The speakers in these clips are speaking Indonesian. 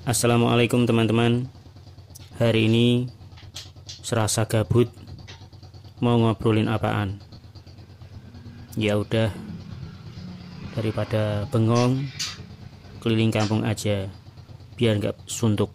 Assalamualaikum teman-teman. Hari ini serasa gabut, mau ngobrolin apaan? Ya udah, daripada bengong, keliling kampung aja, biar nggak suntuk.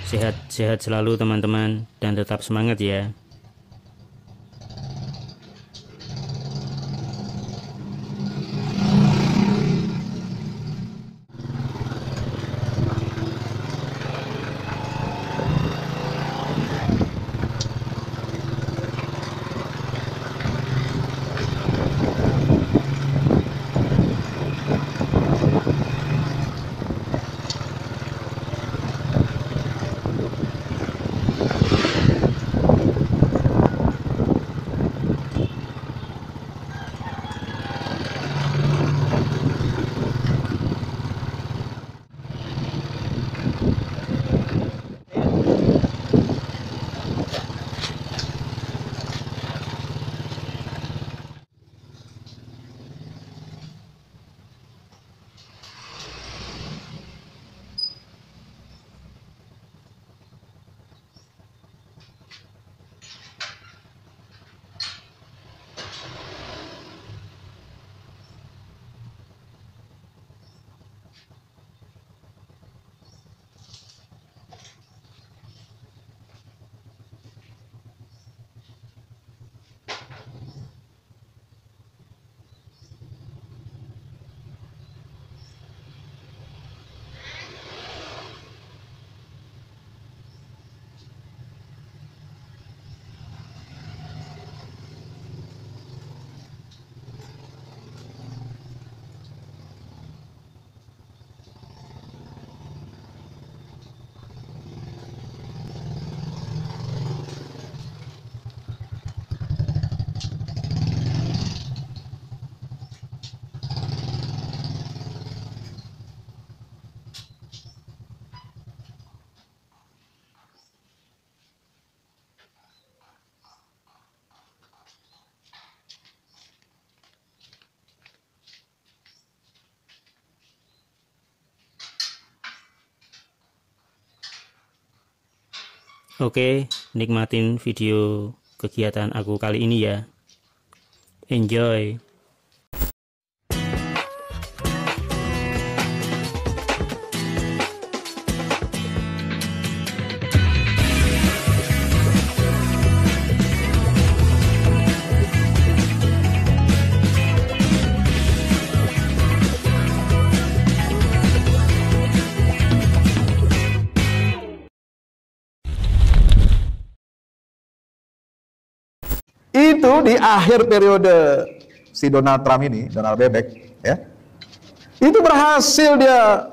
Sehat-sehat selalu teman-teman, dan tetap semangat ya. Oke, nikmatin video kegiatan aku kali ini ya. Enjoy. Itu di akhir periode si Donald Trump ini, Donald Bebek, ya, itu berhasil dia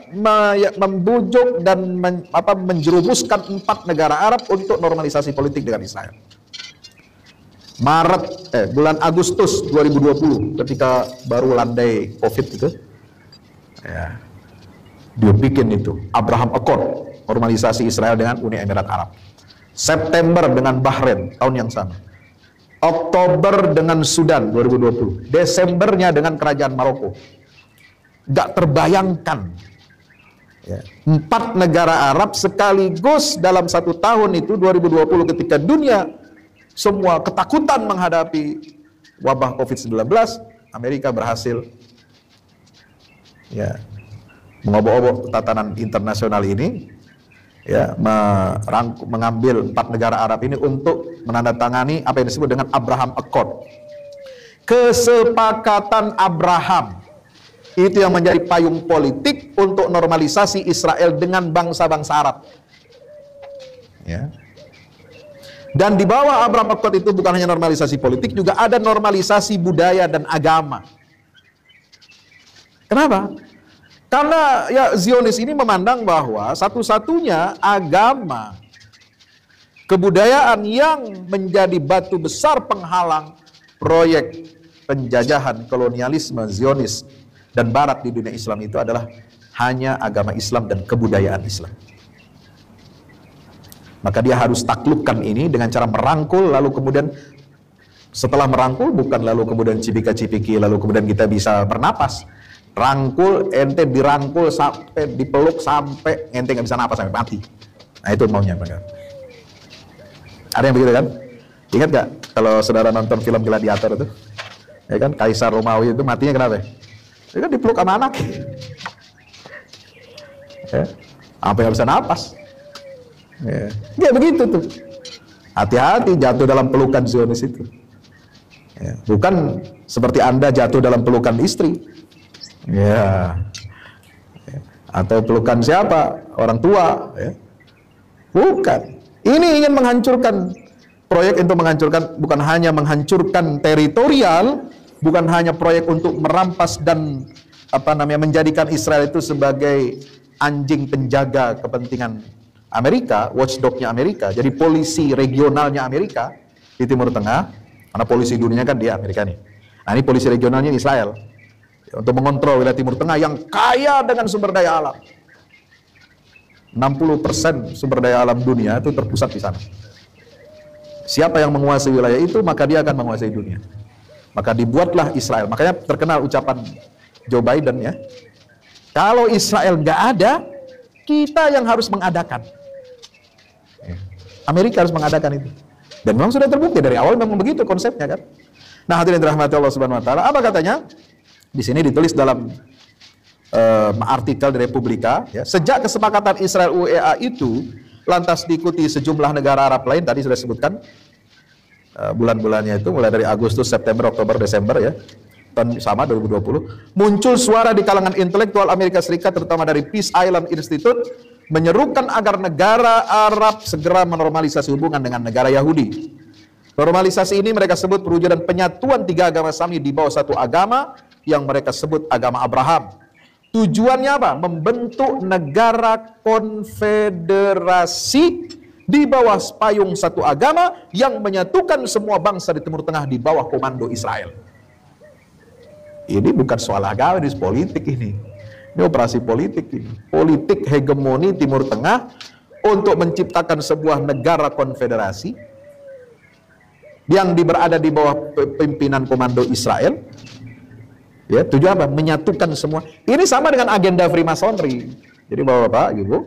membujuk dan menjerumuskan 4 negara Arab untuk normalisasi politik dengan Israel. Bulan Agustus 2020, ketika baru landai COVID itu, ya, dia bikin itu Abraham Accord, normalisasi Israel dengan Uni Emirat Arab. September dengan Bahrain tahun yang sama. Oktober dengan Sudan 2020, Desembernya dengan Kerajaan Maroko. Gak terbayangkan ya, 4 negara Arab sekaligus dalam 1 tahun itu 2020, ketika dunia semua ketakutan menghadapi wabah COVID-19, Amerika berhasil ya mengobok-obok tatanan internasional ini, ya, mengambil 4 negara Arab ini untuk menandatangani apa yang disebut dengan Abraham Accord. Kesepakatan Abraham itu yang menjadi payung politik untuk normalisasi Israel dengan bangsa-bangsa Arab. Ya. Dan di bawah Abraham Accord itu bukan hanya normalisasi politik, juga ada normalisasi budaya dan agama. Kenapa? Karena ya Zionis ini memandang bahwa satu-satunya agama, kebudayaan yang menjadi batu besar penghalang proyek penjajahan kolonialisme Zionis dan Barat di dunia Islam itu adalah hanya agama Islam dan kebudayaan Islam. Maka dia harus taklukkan ini dengan cara merangkul, lalu kemudian setelah merangkul bukan lalu kemudian cipika-cipiki, lalu kemudian kita bisa bernapas. Rangkul, ente dirangkul sampai dipeluk sampai ente nggak bisa napas sampai mati. Nah itu maunya mereka. Ada yang begitu kan? Ingat gak kalau saudara nonton film Gladiator itu? Ya kan, Kaisar Romawi itu matinya kenapa? Ya kan dipeluk sama anak. Ya, sampai nggak bisa napas. Ya begitu tuh. Hati-hati jatuh dalam pelukan Zionis itu. Ya, bukan seperti Anda jatuh dalam pelukan istri. Ya. Atau pelukan siapa? Orang tua. Ya. Bukan. Ini ingin menghancurkan, proyek untuk menghancurkan, bukan hanya menghancurkan teritorial, bukan hanya proyek untuk merampas dan menjadikan Israel itu sebagai anjing penjaga kepentingan Amerika, watchdognya Amerika, jadi polisi regionalnya Amerika di Timur Tengah, karena polisi dunia kan dia Amerika nih. Nah ini polisi regionalnya Israel, untuk mengontrol wilayah Timur Tengah yang kaya dengan sumber daya alam. 60% sumber daya alam dunia itu terpusat di sana. Siapa yang menguasai wilayah itu, maka dia akan menguasai dunia. Maka dibuatlah Israel. Makanya terkenal ucapan Joe Biden ya, kalau Israel nggak ada, kita yang harus mengadakan. Amerika harus mengadakan itu. Dan memang sudah terbukti dari awal memang begitu konsepnya kan. Nah, hadirin dirahmati Allah Subhanahu wa taala, apa katanya? Di sini ditulis dalam artikel di Republika ya, sejak kesepakatan Israel UEA itu lantas diikuti sejumlah negara Arab lain, tadi sudah disebutkan bulan-bulannya itu mulai dari Agustus, September, Oktober, Desember ya. Tahun sama 2020, muncul suara di kalangan intelektual Amerika Serikat terutama dari Peace Island Institute menyerukan agar negara Arab segera menormalisasi hubungan dengan negara Yahudi. Normalisasi ini mereka sebut perwujudan penyatuan tiga agama Sami di bawah satu agama yang mereka sebut agama Abraham. Tujuannya apa? Membentuk negara konfederasi di bawah payung satu agama yang menyatukan semua bangsa di Timur Tengah di bawah komando Israel. Ini bukan soal agama, ini politik ini. Ini operasi politik ini. Politik hegemoni Timur Tengah untuk menciptakan sebuah negara konfederasi yang berada di bawah pimpinan komando Israel. Ya, tujuan apa? Menyatukan semua. Ini sama dengan agenda Freemasonry. Jadi Bapak-bapak, Ibu,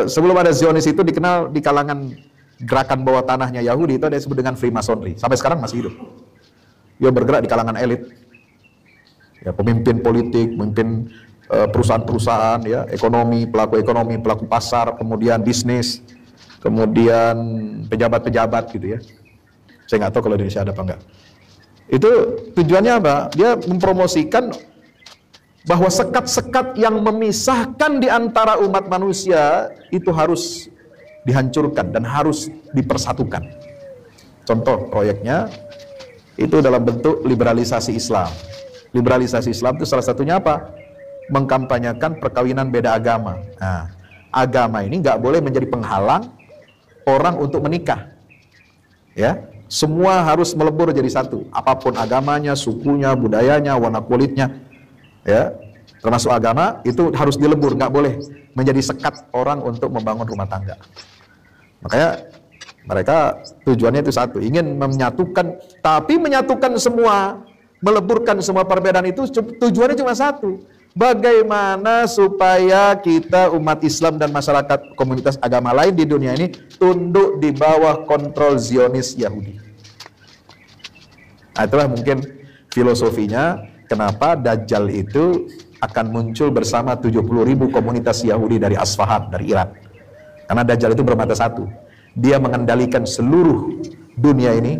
sebelum ada Zionis itu dikenal di kalangan gerakan bawah tanahnya Yahudi itu ada disebut dengan Freemasonry. Sampai sekarang masih hidup. Dia bergerak di kalangan elit, ya, pemimpin politik, pemimpin perusahaan-perusahaan, ya, ekonomi, pelaku pasar, kemudian bisnis, kemudian pejabat-pejabat gitu ya. Saya nggak tahu kalau di Indonesia ada apa enggak. Itu tujuannya apa? Dia mempromosikan bahwa sekat-sekat yang memisahkan di antara umat manusia itu harus dihancurkan dan harus dipersatukan. Contoh proyeknya itu dalam bentuk liberalisasi Islam. Liberalisasi Islam itu salah satunya apa? Mengkampanyekan perkawinan beda agama. Nah, agama ini nggak boleh menjadi penghalang orang untuk menikah. Ya, semua harus melebur jadi satu. Apapun agamanya, sukunya, budayanya, warna kulitnya, ya, termasuk agama itu harus dilebur, nggak boleh menjadi sekat orang untuk membangun rumah tangga. Makanya mereka tujuannya itu satu, ingin menyatukan, tapi menyatukan semua, meleburkan semua perbedaan itu tujuannya cuma satu. Bagaimana supaya kita umat Islam dan masyarakat komunitas agama lain di dunia ini tunduk di bawah kontrol Zionis Yahudi. Nah, itulah mungkin filosofinya kenapa Dajjal itu akan muncul bersama 70.000 komunitas Yahudi dari Asfahan, dari Iran. Karena Dajjal itu bermata satu. Dia mengendalikan seluruh dunia ini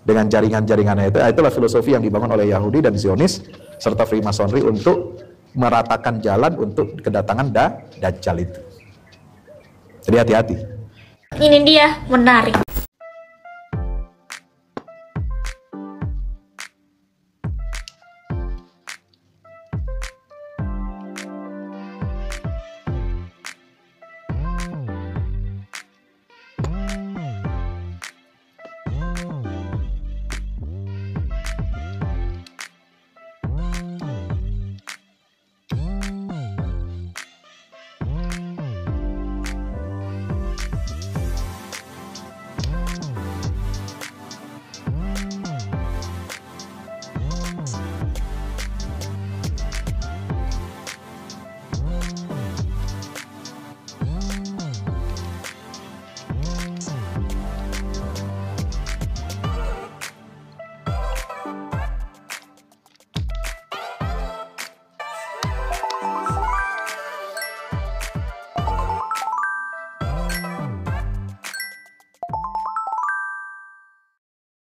dengan jaringan-jaringannya itu. Itulah filosofi yang dibangun oleh Yahudi dan Zionis serta Freemasonry untuk meratakan jalan untuk kedatangan Dajjal itu. Jadi hati-hati. Ini dia, menarik.